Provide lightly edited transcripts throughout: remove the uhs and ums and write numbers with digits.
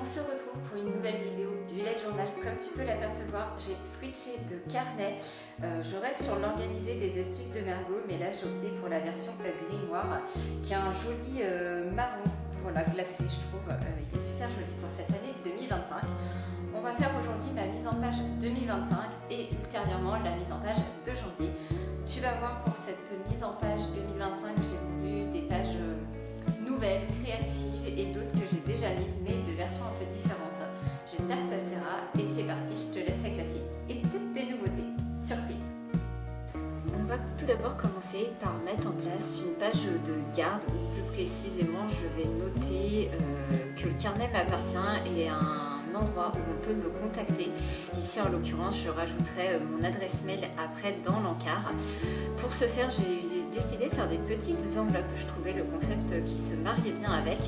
On se retrouve pour une nouvelle vidéo Bullet Journal. Comme tu peux l'apercevoir, j'ai switché de carnet. Je reste sur l'organisé des astuces de Mergo, mais là j'ai opté pour la version grimoire qui a un joli marron, voilà, glacé je trouve. Il est super joli pour cette année 2025. On va faire aujourd'hui ma mise en page 2025 et ultérieurement la mise en page de janvier. Tu vas voir, pour cette mise en page 2025, j'ai voulu des pages nouvelles, créatives et d'autres que j'ai déjà mises, mais de versions un peu différentes. J'espère que ça te plaira et c'est parti, je te laisse avec la suite et peut-être des nouveautés, surprise. On va tout d'abord commencer par mettre en place une page de garde, ou plus précisément je vais noter que le carnet m'appartient et un endroit où on peut me contacter. Ici en l'occurrence je rajouterai mon adresse mail après dans l'encart. Pour ce faire, j'ai décidé de faire des petites enveloppes. Je trouvais le concept qui se mariait bien avec,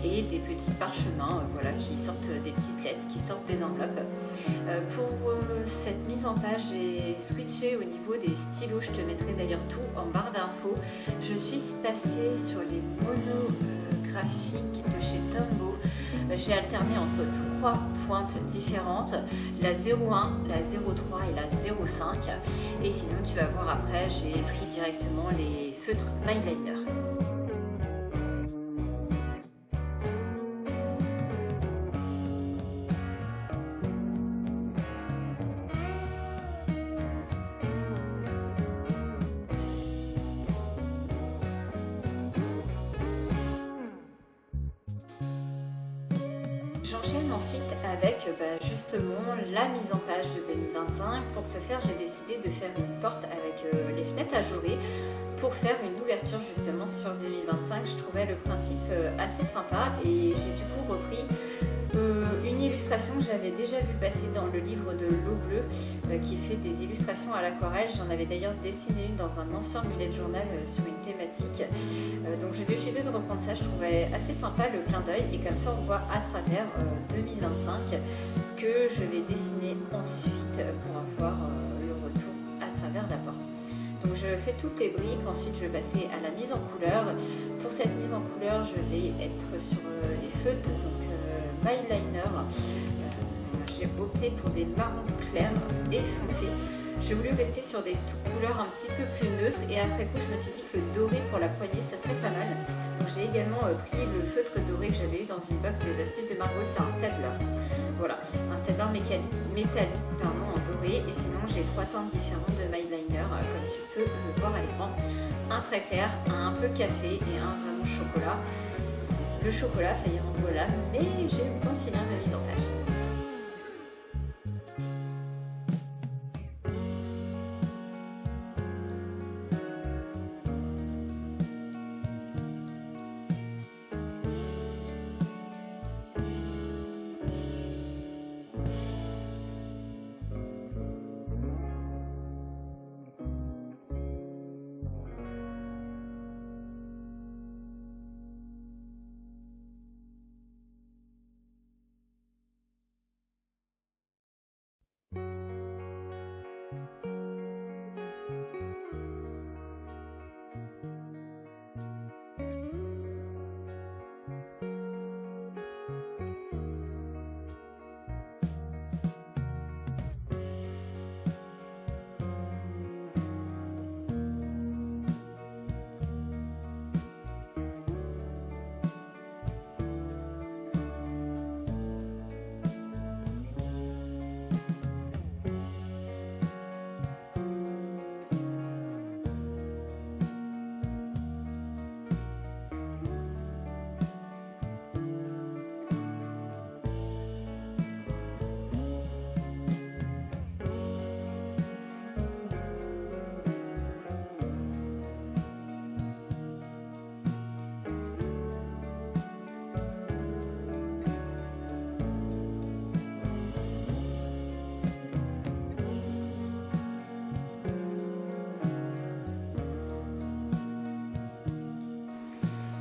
et des petits parchemins, voilà, qui sortent des petites lettres, qui sortent des enveloppes. Pour cette mise en page, j'ai switché au niveau des stylos. Je te mettrai d'ailleurs tout en barre d'infos. Je suis passée sur les monographiques de chez Tombow. J'ai alterné entre trois pointes différentes, la 01, la 03 et la 05. Et sinon, tu vas voir après, j'ai pris directement les feutres Myliner. J'enchaîne ensuite avec justement la mise en page de 2025. Pour ce faire, j'ai décidé de faire une porte avec les fenêtres ajourées pour faire une ouverture justement sur 2025. Je trouvais le principe assez sympa et j'ai du coup repris une illustration que j'avais déjà vu passer dans le livre de l'eau bleue qui fait des illustrations à l'aquarelle. J'en avais d'ailleurs dessiné une dans un ancien bullet journal sur une thématique. Donc j'ai décidé de reprendre ça, je trouvais assez sympa le clin d'œil et comme ça on voit à travers 2025 que je vais dessiner ensuite pour avoir le retour à travers la porte. Donc je fais toutes les briques, ensuite je vais passer à la mise en couleur. Pour cette mise en couleur, je vais être sur les feutres, donc Myliner. J'ai opté pour des marrons clairs et foncés. J'ai voulu rester sur des couleurs un petit peu plus neutres et après coup je me suis dit que le doré pour la poignée ça serait pas mal. Donc j'ai également pris le feutre doré que j'avais eu dans une box des astuces de Margot, c'est un Staedtler. Voilà, un Staedtler métallique pardon, en doré, et sinon j'ai trois teintes différentes de Myliner comme tu peux le voir à l'écran. Un très clair, un peu café et un vraiment chocolat. Le chocolat a failli rendre l'âme, mais j'ai eu le temps de finir ma mise en page.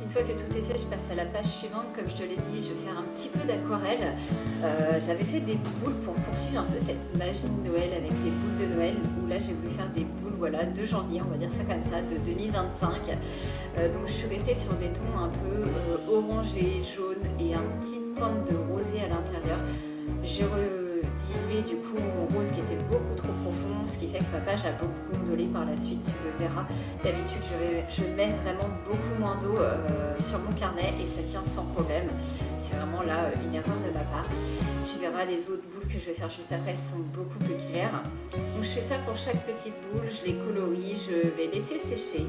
Une fois que tout est fait, je passe à la page suivante. Comme je te l'ai dit, je vais faire un petit peu d'aquarelle. J'avais fait des boules pour poursuivre un peu cette magie de Noël avec les boules de Noël, où là j'ai voulu faire des boules, voilà, de janvier, on va dire ça comme ça, de 2025. Donc je suis restée sur des tons un peu orangés, jaunes et un petit pointe de rosé à ma page a beaucoup ondulé par la suite, tu le verras. D'habitude, je mets vraiment beaucoup moins d'eau sur mon carnet et ça tient sans problème. C'est vraiment là une erreur de ma part. Tu verras, les autres boules que je vais faire juste après sont beaucoup plus claires. Donc je fais ça pour chaque petite boule, je les colorie, je vais laisser sécher.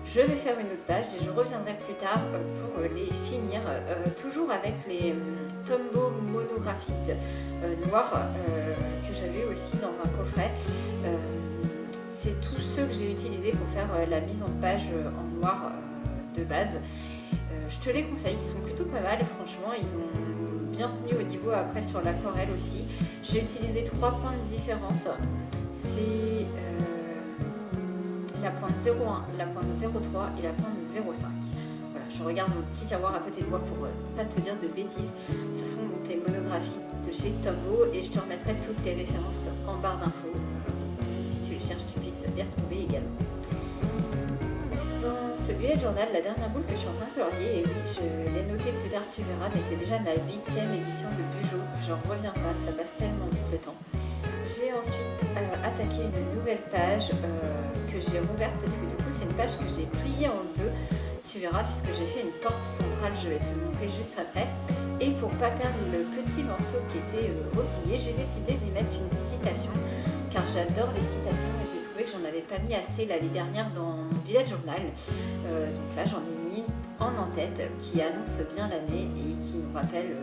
Je vais faire une autre page et je reviendrai plus tard pour les finir, toujours avec les Tombow monographites noirs que j'avais aussi dans un coffret. C'est tous ceux que j'ai utilisés pour faire la mise en page en noir de base. Je te les conseille, ils sont plutôt pas mal, franchement, ils ont bien tenu au niveau après sur l'aquarelle aussi. J'ai utilisé 3 pointes différentes. C'est la pointe 01, la pointe 03 et la pointe 05. Voilà, je regarde mon petit tiroir à côté de moi pour pas te dire de bêtises. Ce sont donc les monographies de chez Tombow et je te remettrai toutes les références en barre d'infos. Si tu les cherches, tu puisses les retrouver également. Dans ce bullet journal, la dernière boule que je suis en train de colorier, et oui, je l'ai noté plus tard, tu verras, mais c'est déjà ma 8e édition de Bujo. J'en reviens pas, ça passe tellement vite le temps. J'ai ensuite attaqué une nouvelle page que j'ai rouverte parce que du coup c'est une page que j'ai pliée en deux. Tu verras puisque j'ai fait une porte centrale, je vais te le montrer juste après. Et pour pas perdre le petit morceau qui était replié, j'ai décidé d'y mettre une citation car j'adore les citations et j'ai trouvé que j'en avais pas mis assez l'année dernière dans mon bullet journal. Donc là j'en ai mis en en-tête qui annonce bien l'année et qui nous rappelle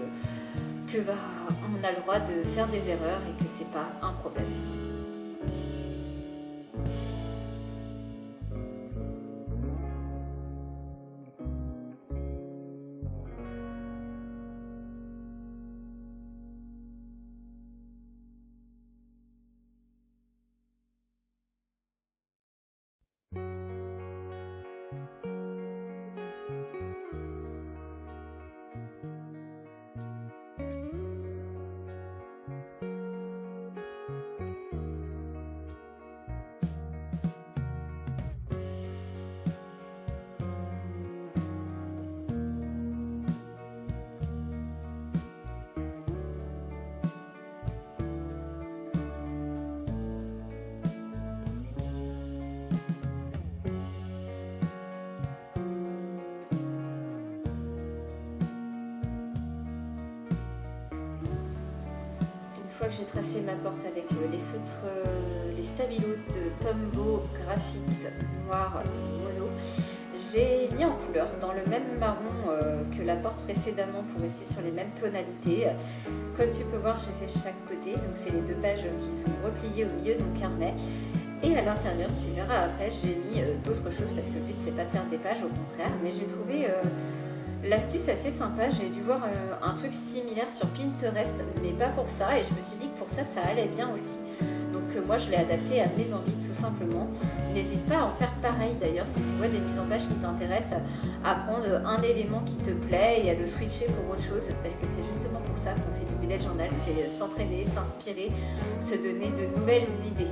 que on a le droit de faire des erreurs et que c'est pas un problème. Une fois que j'ai tracé ma porte avec les feutres, les stabilos de Tombow graphite noir mono, j'ai mis en couleur dans le même marron que la porte précédemment pour rester sur les mêmes tonalités. Comme tu peux voir, j'ai fait chaque côté, donc c'est les 2 pages qui sont repliées au milieu de mon carnet. Et à l'intérieur, tu verras après, j'ai mis d'autres choses parce que le but c'est pas de perdre des pages, au contraire, mais j'ai trouvé l'astuce assez sympa. J'ai dû voir un truc similaire sur Pinterest, mais pas pour ça, et je me suis dit que pour ça, ça allait bien aussi. Donc moi, je l'ai adapté à mes envies tout simplement. N'hésite pas à en faire pareil d'ailleurs si tu vois des mises en page qui t'intéressent, à prendre un élément qui te plaît et à le switcher pour autre chose, parce que c'est justement pour ça qu'on fait du bullet journal, c'est s'entraîner, s'inspirer, se donner de nouvelles idées.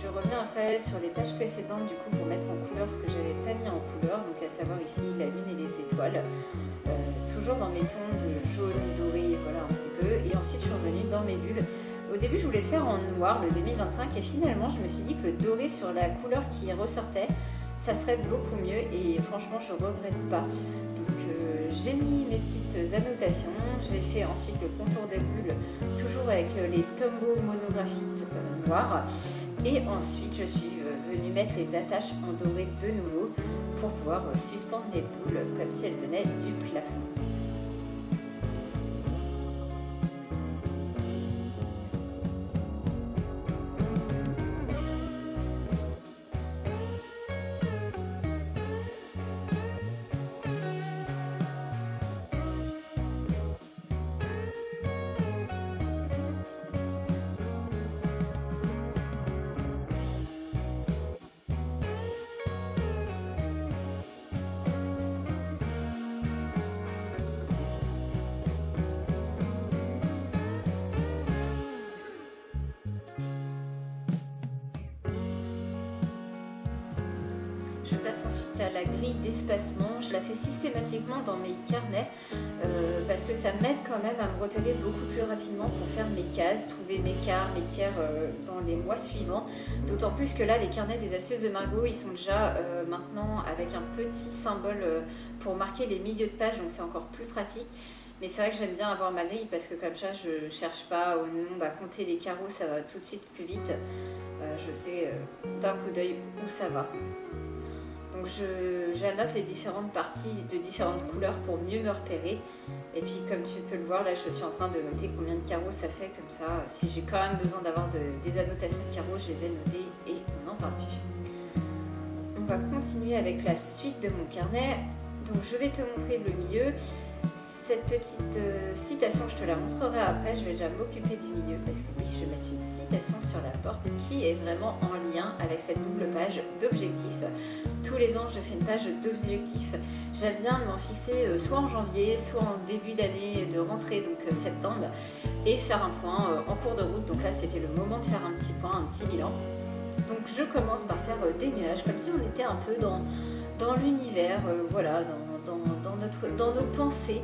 Je reviens après sur les pages précédentes du coup pour mettre en couleur ce que j'avais pas mis en couleur, donc à savoir ici la lune et les étoiles, toujours dans mes tons de jaune, doré, voilà un petit peu, et ensuite je suis revenue dans mes bulles. Au début je voulais le faire en noir, le 2025, et finalement je me suis dit que le doré sur la couleur qui ressortait, ça serait beaucoup mieux, et franchement je regrette pas. Donc j'ai mis mes petites annotations, j'ai fait ensuite le contour des bulles, toujours avec les Tombow monographites noirs. Et ensuite, je suis venue mettre les attaches en doré de nouveau pour pouvoir suspendre mes boules comme si elles venaient du plafond. Je passe ensuite à la grille d'espacement. Je la fais systématiquement dans mes carnets parce que ça m'aide quand même à me repérer beaucoup plus rapidement pour faire mes cases, trouver mes quarts, mes tiers dans les mois suivants. D'autant plus que là, les carnets des astuces de Margot, ils sont déjà maintenant avec un petit symbole pour marquer les milieux de page, donc c'est encore plus pratique. Mais c'est vrai que j'aime bien avoir ma grille parce que comme ça, je cherche pas au nombre à compter les carreaux, ça va tout de suite plus vite. Je sais d'un coup d'œil où ça va. Donc j'annote les différentes parties de différentes couleurs pour mieux me repérer. Et puis comme tu peux le voir, là je suis en train de noter combien de carreaux ça fait. Comme ça, si j'ai quand même besoin d'avoir des annotations de carreaux, je les ai notés et on n'en parle plus. On va continuer avec la suite de mon carnet. Donc je vais te montrer le milieu. Cette petite citation, je te la montrerai après, je vais déjà m'occuper du milieu parce que oui, je vais mettre une citation sur la porte qui est vraiment en lien avec cette double page d'objectifs. Tous les ans, je fais une page d'objectifs. J'aime bien m'en fixer soit en janvier, soit en début d'année de rentrée, donc septembre, et faire un point en cours de route. Donc là, c'était le moment de faire un petit point, un petit bilan. Donc je commence par faire des nuages, comme si on était un peu dans l'univers, voilà, dans nos pensées.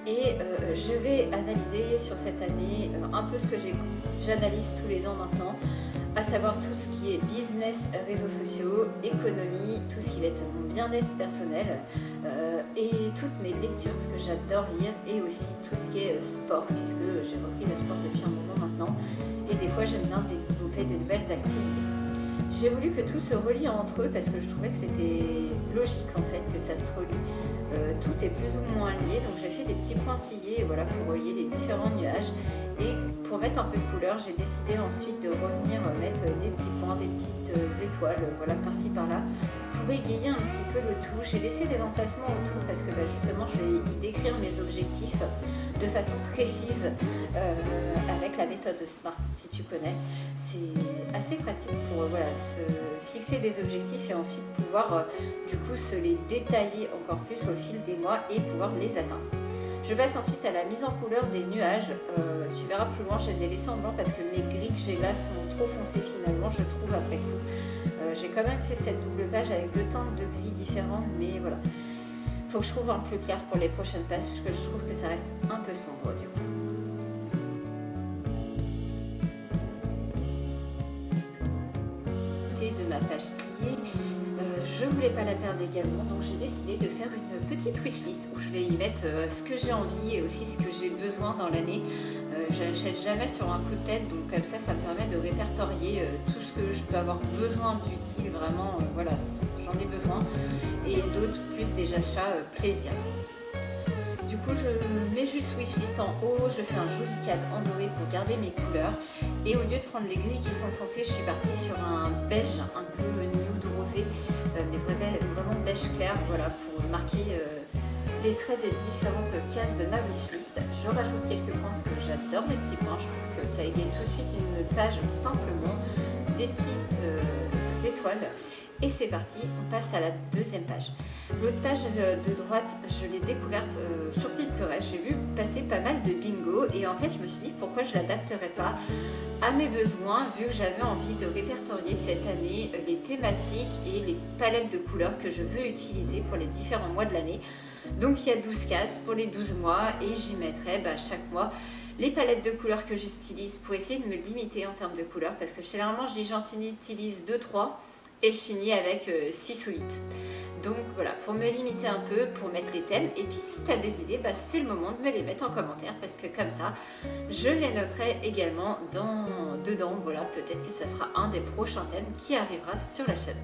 Et je vais analyser sur cette année un peu ce que j'analyse tous les ans maintenant, à savoir tout ce qui est business, réseaux sociaux, économie, tout ce qui va être mon bien-être personnel et toutes mes lectures, ce que j'adore lire, et aussi tout ce qui est sport, puisque j'ai repris le sport depuis un moment maintenant, et des fois j'aime bien développer de nouvelles activités. J'ai voulu que tout se relie entre eux parce que je trouvais que c'était logique en fait que ça se relie. Tout est plus ou moins lié, donc j'ai fait des petits pointillés voilà, pour relier les différents nuages. Et pour mettre un peu de couleur, j'ai décidé ensuite de revenir mettre des petits points, des petites étoiles, voilà, par-ci par-là, pour égayer un petit peu le tout. J'ai laissé des emplacements autour parce que justement je vais y décrire mes objectifs de façon précise avec la méthode SMART, si tu connais. C'est assez pratique pour se fixer des objectifs et ensuite pouvoir du coup se les détailler encore plus au fil des mois et pouvoir les atteindre. Je passe ensuite à la mise en couleur des nuages. Tu verras plus loin, je les ai laissés en blanc parce que mes gris que j'ai là sont trop foncés finalement, je trouve après coup. J'ai quand même fait cette double page avec deux teintes de gris différentes, mais voilà. Faut que je trouve un plus clair pour les prochaines pages parce que je trouve que ça reste un peu sombre du coup. De ma page pliée, je voulais pas la perdre également, donc j'ai décidé de faire une petite wishlist où je vais y mettre ce que j'ai envie et aussi ce que j'ai besoin dans l'année. Je n'achète jamais sur un coup de tête, donc comme ça me permet de répertorier tout ce que je peux avoir besoin d'utile, vraiment, voilà, j'en ai besoin, et d'autres plus des achats plaisir. Du coup, je mets juste wishlist en haut, je fais un joli cadre en doré pour garder mes couleurs. Et au lieu de prendre les grilles qui sont foncées, je suis partie sur un beige un peu nude rosé, mais vraiment beige clair, voilà, pour marquer les traits des différentes cases de ma wishlist. Je rajoute quelques points parce que j'adore les petits points, je trouve que ça égaye tout de suite une page simplement, des petites étoiles. Et c'est parti, on passe à la deuxième page. L'autre page de droite, je l'ai découverte sur Pinterest. J'ai vu passer pas mal de bingo et en fait je me suis dit pourquoi je ne l'adapterais pas à mes besoins vu que j'avais envie de répertorier cette année les thématiques et les palettes de couleurs que je veux utiliser pour les différents mois de l'année. Donc il y a 12 cases pour les 12 mois et j'y mettrai chaque mois les palettes de couleurs que j'utilise pour essayer de me limiter en termes de couleurs parce que généralement j'en utilise 2-3 et je finis avec 6 ou 8. Donc voilà, pour me limiter un peu, pour mettre les thèmes. Et puis si tu as des idées, c'est le moment de me les mettre en commentaire parce que comme ça, je les noterai également dedans. Voilà, peut-être que ça sera un des prochains thèmes qui arrivera sur la chaîne.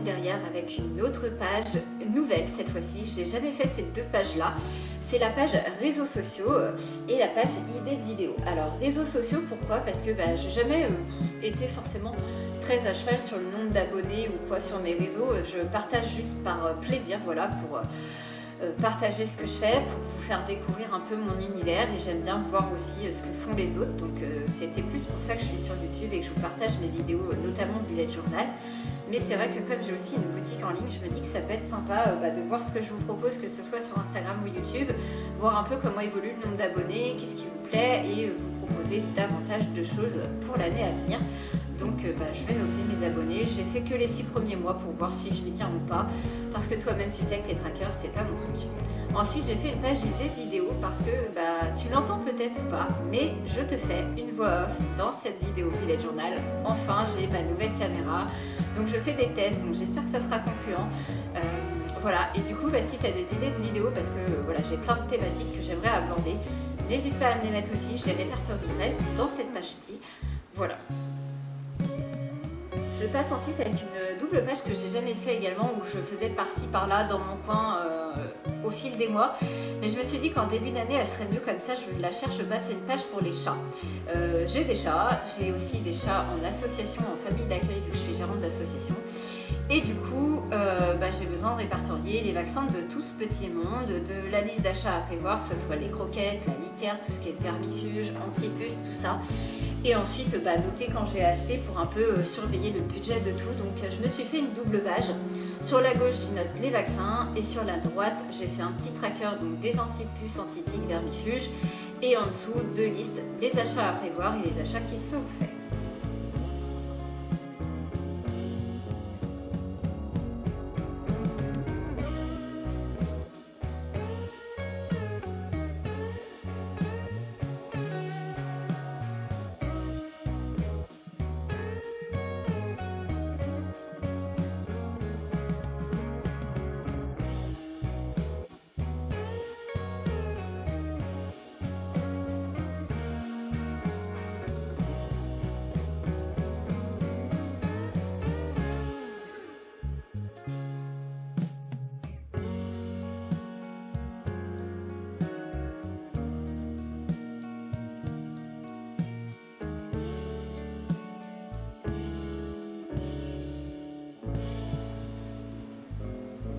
Derrière avec une autre page nouvelle cette fois-ci, j'ai jamais fait ces deux pages là, c'est la page réseaux sociaux et la page idées de vidéos. Alors réseaux sociaux, pourquoi? Parce que j'ai jamais été forcément très à cheval sur le nombre d'abonnés ou quoi sur mes réseaux, je partage juste par plaisir, voilà, pour partager ce que je fais, pour vous faire découvrir un peu mon univers, et j'aime bien voir aussi ce que font les autres. Donc c'était plus pour ça que je suis sur YouTube et que je vous partage mes vidéos, notamment Bullet Journal. Mais c'est vrai que comme j'ai aussi une boutique en ligne, je me dis que ça peut être sympa de voir ce que je vous propose, que ce soit sur Instagram ou YouTube, voir un peu comment évolue le nombre d'abonnés, qu'est-ce qui vous plaît, et vous proposer davantage de choses pour l'année à venir. Donc je vais noter mes abonnés. J'ai fait que les 6 premiers mois pour voir si je m'y tiens ou pas, parce que toi-même tu sais que les trackers c'est pas mon truc. Ensuite j'ai fait une page d'idées de vidéo parce que tu l'entends peut-être ou pas, mais je te fais une voix off dans cette vidéo Bullet Journal. Enfin j'ai ma nouvelle caméra, donc je fais des tests, donc j'espère que ça sera concluant. Voilà, et du coup si tu as des idées de vidéos, parce que voilà, j'ai plein de thématiques que j'aimerais aborder, n'hésite pas à me les mettre aussi, je les répertorierai dans cette page-ci. Voilà. Je passe ensuite avec une double page que j'ai jamais fait également, où je faisais par-ci par-là dans mon coin au fil des mois. Mais je me suis dit qu'en début d'année elle serait mieux comme ça, je ne la cherche pas, c'est une page pour les chats. J'ai des chats, j'ai aussi des chats en association, en famille d'accueil, vu que je suis gérante d'association. Et du coup, j'ai besoin de répertorier les vaccins de tout ce petit monde, de la liste d'achats à prévoir, que ce soit les croquettes, la litière, tout ce qui est vermifuge, antipuce, tout ça. Et ensuite, noter quand j'ai acheté pour un peu surveiller le budget de tout. Donc, je me suis fait une double page. Sur la gauche, j'y note les vaccins, et sur la droite, j'ai fait un petit tracker, donc des antipuces, antitiques, vermifuges. Et en dessous, 2 listes, les achats à prévoir et les achats qui sont faits.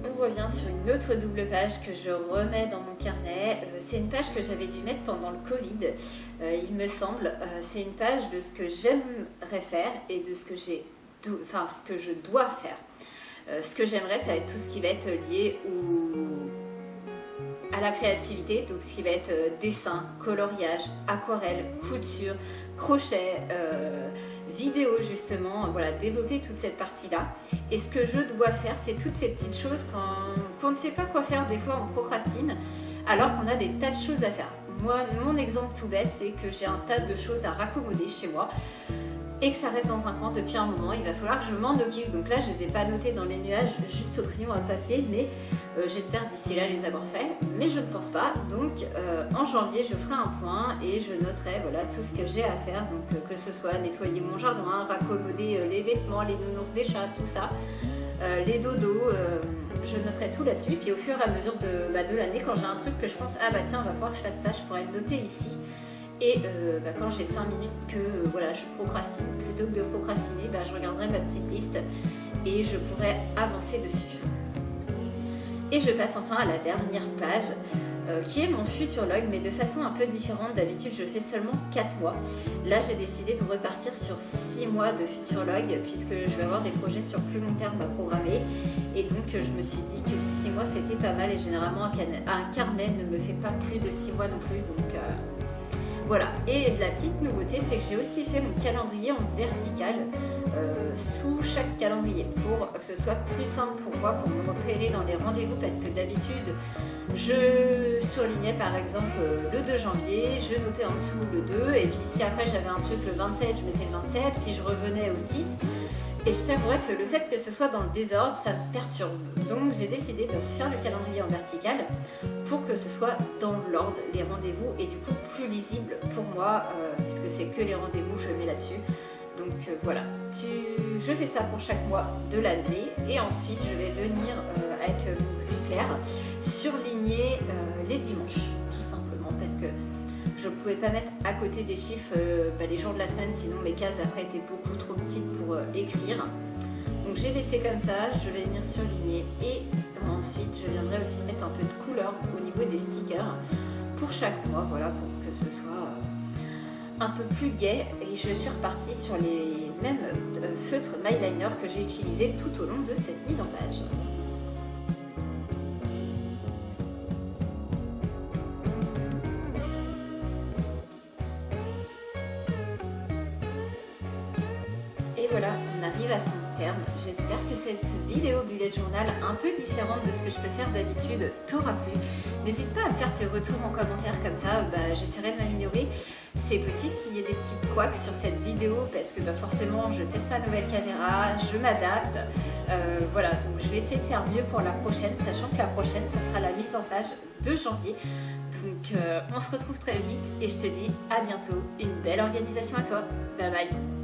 On revient sur une autre double page que je remets dans mon carnet. C'est une page que j'avais dû mettre pendant le Covid, il me semble. C'est une page de ce que j'aimerais faire et de ce que ce que je dois faire. Ce que j'aimerais, ça va être tout ce qui va être lié à la créativité, donc ce qui va être dessin, coloriage, aquarelle, couture, crochet, vidéo justement, voilà, développer toute cette partie-là. Et ce que je dois faire, c'est toutes ces petites choses qu'on ne sait pas quoi faire, des fois on procrastine, alors qu'on a des tas de choses à faire. Moi, mon exemple tout bête, c'est que j'ai un tas de choses à raccommoder chez moi, et que ça reste dans un coin depuis un moment, il va falloir que je m'en occupe. Donc là, je ne les ai pas notés dans les nuages, juste au crayon à papier, mais j'espère d'ici là les avoir faits, mais je ne pense pas. Donc en janvier, je ferai un point et je noterai voilà, tout ce que j'ai à faire, donc que ce soit nettoyer mon jardin, raccommoder les vêtements, les nounours des chats, tout ça, les dodos, je noterai tout là-dessus. Puis au fur et à mesure de l'année, quand j'ai un truc que je pense, ah bah tiens, va falloir que je fasse ça, je pourrais le noter ici. Et quand j'ai 5 minutes que voilà, je procrastine, plutôt que de procrastiner, je regarderai ma petite liste et je pourrai avancer dessus. Et je passe enfin à la dernière page qui est mon futurologue, mais de façon un peu différente. D'habitude je fais seulement 4 mois. Là j'ai décidé de repartir sur 6 mois de futurologue, puisque je vais avoir des projets sur plus long terme à programmer. Et donc je me suis dit que 6 mois c'était pas mal, et généralement un carnet ne me fait pas plus de 6 mois non plus. Donc voilà. Et la petite nouveauté, c'est que j'ai aussi fait mon calendrier en vertical sous chaque calendrier, pour que ce soit plus simple pour moi, pour me repérer dans les rendez-vous, parce que d'habitude je surlignais par exemple le 2 janvier, je notais en dessous le 2, et puis si après j'avais un truc le 27, je mettais le 27, puis je revenais au 6. Et je t'avouerais que le fait que ce soit dans le désordre, ça me perturbe. Donc j'ai décidé de refaire le calendrier en vertical pour que ce soit dans l'ordre, les rendez-vous, et du coup plus lisible pour moi, puisque c'est que les rendez-vous que je mets là-dessus. Donc voilà, je fais ça pour chaque mois de l'année, et ensuite je vais venir avec mon gris clair surligner les dimanches, tout simplement, parce que je ne pouvais pas mettre à côté des chiffres les jours de la semaine, sinon mes cases après étaient beaucoup trop petites pour écrire. Donc j'ai laissé comme ça, je vais venir surligner, et Ensuite, je viendrai aussi mettre un peu de couleur au niveau des stickers pour chaque mois, voilà, pour que ce soit un peu plus gai. Et je suis repartie sur les mêmes feutres Myliner que j'ai utilisés tout au long de cette mise en page. Et voilà, on arrive à son terme. J'espère que cette vidéo bullet journal un peu différente de ce que je peux faire d'habitude t'aura plu. N'hésite pas à me faire tes retours en commentaire, comme ça j'essaierai de m'améliorer. C'est possible qu'il y ait des petites couacs sur cette vidéo parce que forcément je teste ma nouvelle caméra, je m'adapte. Voilà, donc je vais essayer de faire mieux pour la prochaine, sachant que la prochaine ça sera la mise en page de janvier. Donc on se retrouve très vite et je te dis à bientôt. Une belle organisation à toi. Bye bye.